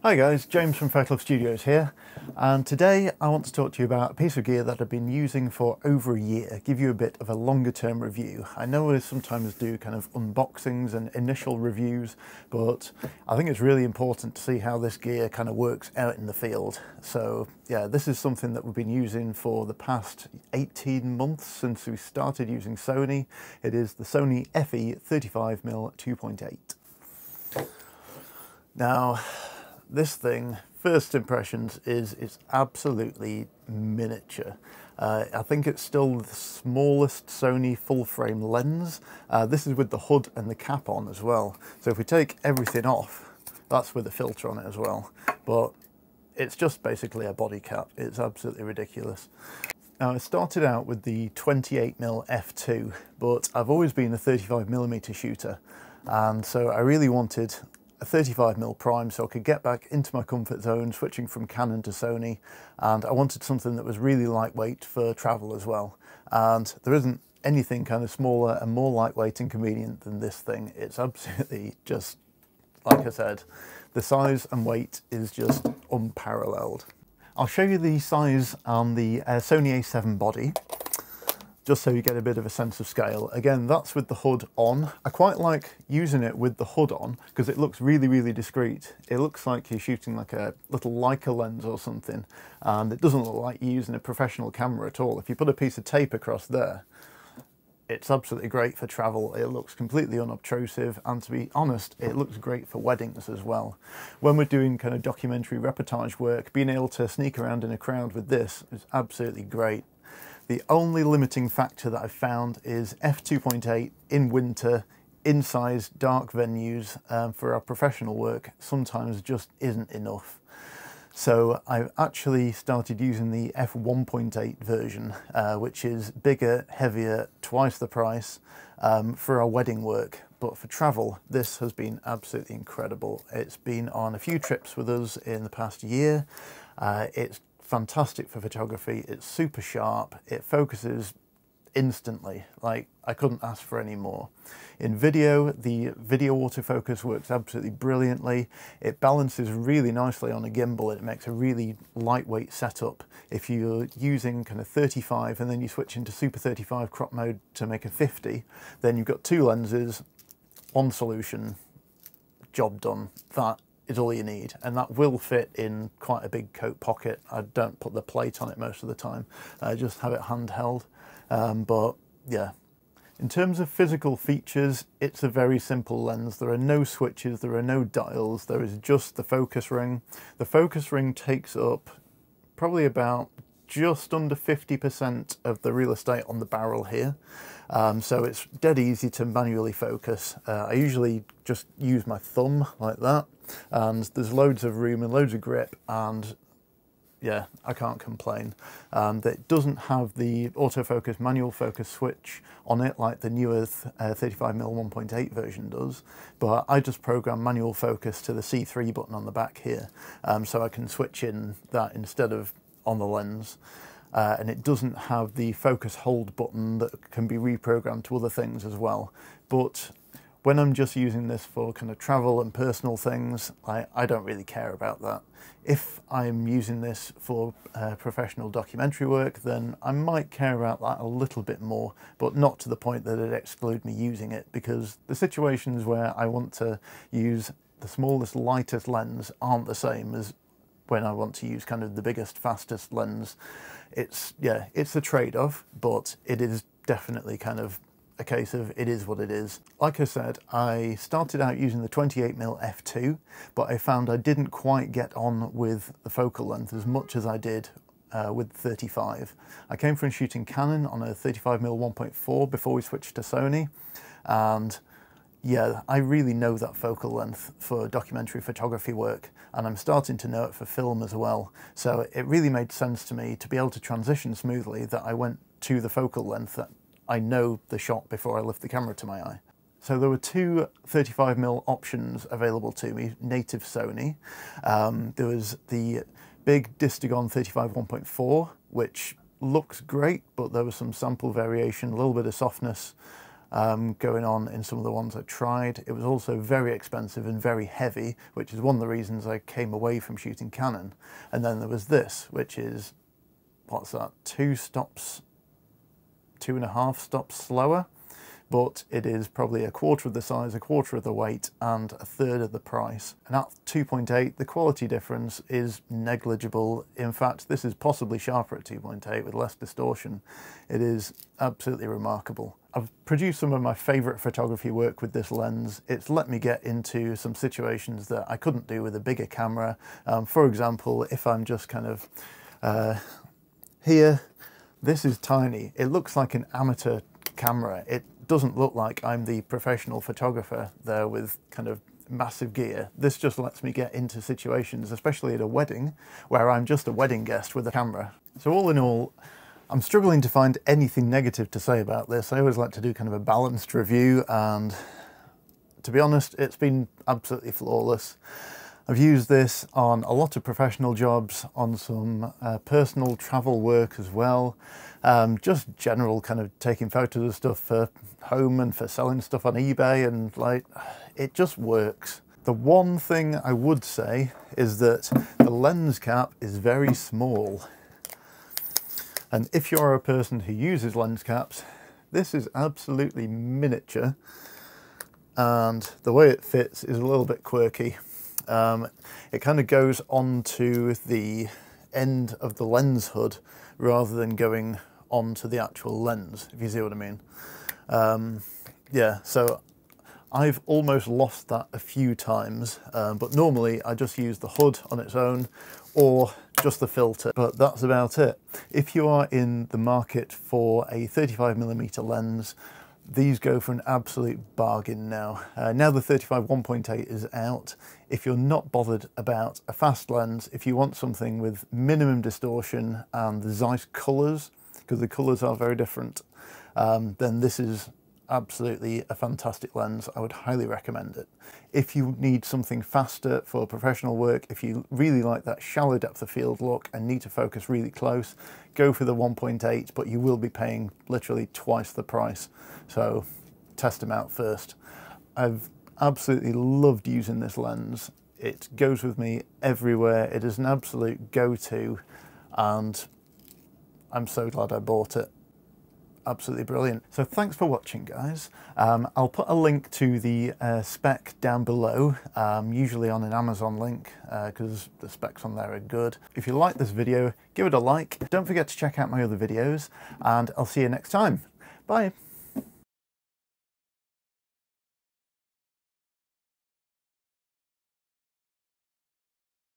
Hi guys, James from Photolog Studios here, and today I want to talk to you about a piece of gear that I've been using for over a year, give you a bit of a longer term review. I know I sometimes do kind of unboxings and initial reviews, but I think it's really important to see how this gear kind of works out in the field. So yeah, this is something that we've been using for the past 18 months since we started using Sony. It is the Sony FE35mm 2.8. Now, this thing, first impressions, is it's absolutely miniature. I think it's still the smallest Sony full frame lens. This is with the hood and the cap on as well. So if we take everything off, that's with a filter on it as well. But it's just basically a body cap. It's absolutely ridiculous. Now, I started out with the 28mm f2, but I've always been a 35mm shooter. And so I really wanted a 35mm prime so I could get back into my comfort zone, switching from Canon to Sony, and I wanted something that was really lightweight for travel as well. And there isn't anything kind of smaller and more lightweight and convenient than this thing. It's absolutely just, like I said, the size and weight is just unparalleled. I'll show you the size on the Sony A7 body, just so you get a bit of a sense of scale. Again, that's with the hood on. I quite like using it with the hood on because it looks really, really discreet. It looks like you're shooting like a little Leica lens or something, and it doesn't look like you're using a professional camera at all. If you put a piece of tape across there, it's absolutely great for travel. It looks completely unobtrusive, and to be honest, it looks great for weddings as well. When we're doing kind of documentary reportage work, being able to sneak around in a crowd with this is absolutely great. The only limiting factor that I've found is f2.8 in winter, in size, dark venues for our professional work sometimes just isn't enough. So I've actually started using the f1.8 version, which is bigger, heavier, twice the price for our wedding work. But for travel, this has been absolutely incredible. It's been on a few trips with us in the past year. It's fantastic for photography. It's super sharp. It focuses instantly. Like, I couldn't ask for any more. In video, the video autofocus works absolutely brilliantly. It balances really nicely on a gimbal. It makes a really lightweight setup. If you're using kind of 35 and then you switch into Super 35 crop mode to make a 50, then you've got two lenses, one solution, job done. That is all you need, and that will fit in quite a big coat pocket. I don't put the plate on it most of the time. I just have it handheld. But yeah, in terms of physical features, it's a very simple lens. There are no switches, there are no dials, there is just the focus ring. The focus ring takes up probably about just under 50% of the real estate on the barrel here. So it's dead easy to manually focus. I usually just use my thumb like that, and there's loads of room and loads of grip, and yeah, I can't complain. It doesn't have the autofocus manual focus switch on it like the newer 35mm 1.8 version does, but I just program manual focus to the C3 button on the back here, so I can switch in that instead of on the lens. And it doesn't have the focus hold button that can be reprogrammed to other things as well. But when I'm just using this for kind of travel and personal things, I don't really care about that. If I'm using this for professional documentary work, then I might care about that a little bit more, but not to the point that it'd exclude me using it, because the situations where I want to use the smallest, lightest lens aren't the same as when I want to use kind of the biggest, fastest lens. It's a trade-off, but it is definitely kind of a case of it is what it is. Like I said, I started out using the 28mm f2, but I found I didn't quite get on with the focal length as much as I did with 35. I came from shooting Canon on a 35mm 1.4 before we switched to Sony, and yeah, I really know that focal length for documentary photography work, and I'm starting to know it for film as well. So it really made sense to me to be able to transition smoothly that I went to the focal length that I know the shot before I lift the camera to my eye. So there were two 35mm options available to me, native Sony. There was the big Distagon 35 1.4, which looks great, but there was some sample variation, a little bit of softness, going on in some of the ones I tried. It was also very expensive and very heavy, which is one of the reasons I came away from shooting Canon. And then there was this, which is, what's that, 2.5 stops slower, but it is probably a quarter of the size, a quarter of the weight, and a third of the price. And at 2.8, the quality difference is negligible. In fact, this is possibly sharper at 2.8 with less distortion. It is absolutely remarkable. I've produced some of my favourite photography work with this lens. It's let me get into some situations that I couldn't do with a bigger camera. For example, if I'm just kind of here, this is tiny. It looks like an amateur camera. It doesn't look like I'm the professional photographer there with kind of massive gear. This just lets me get into situations, especially at a wedding, where I'm just a wedding guest with a camera. So all in all, I'm struggling to find anything negative to say about this. I always like to do kind of a balanced review, and to be honest, it's been absolutely flawless. I've used this on a lot of professional jobs, on some personal travel work as well, just general kind of taking photos of stuff for home and for selling stuff on eBay, and like, it just works. The one thing I would say is that the lens cap is very small. And if you're a person who uses lens caps, this is absolutely miniature, and the way it fits is a little bit quirky. It kind of goes onto the end of the lens hood rather than going onto the actual lens, if you see what I mean. Yeah, so I've almost lost that a few times, but normally I just use the hood on its own or just the filter, but that's about it. If you are in the market for a 35mm lens, these go for an absolute bargain now. Now the 35 1.8 is out. If you're not bothered about a fast lens, if you want something with minimum distortion and the Zeiss colours, because the colours are very different, then this is absolutely a fantastic lens. I would highly recommend it. If you need something faster for professional work, if you really like that shallow depth of field look and need to focus really close, go for the 1.8, but you will be paying literally twice the price. So test them out first. I've absolutely loved using this lens. It goes with me everywhere. It is an absolute go-to, and I'm so glad I bought it. Absolutely brilliant. So thanks for watching, guys. I'll put a link to the spec down below, usually on an Amazon link, because the specs on there are good. If you like this video, give it a like. Don't forget to check out my other videos, and I'll see you next time. Bye.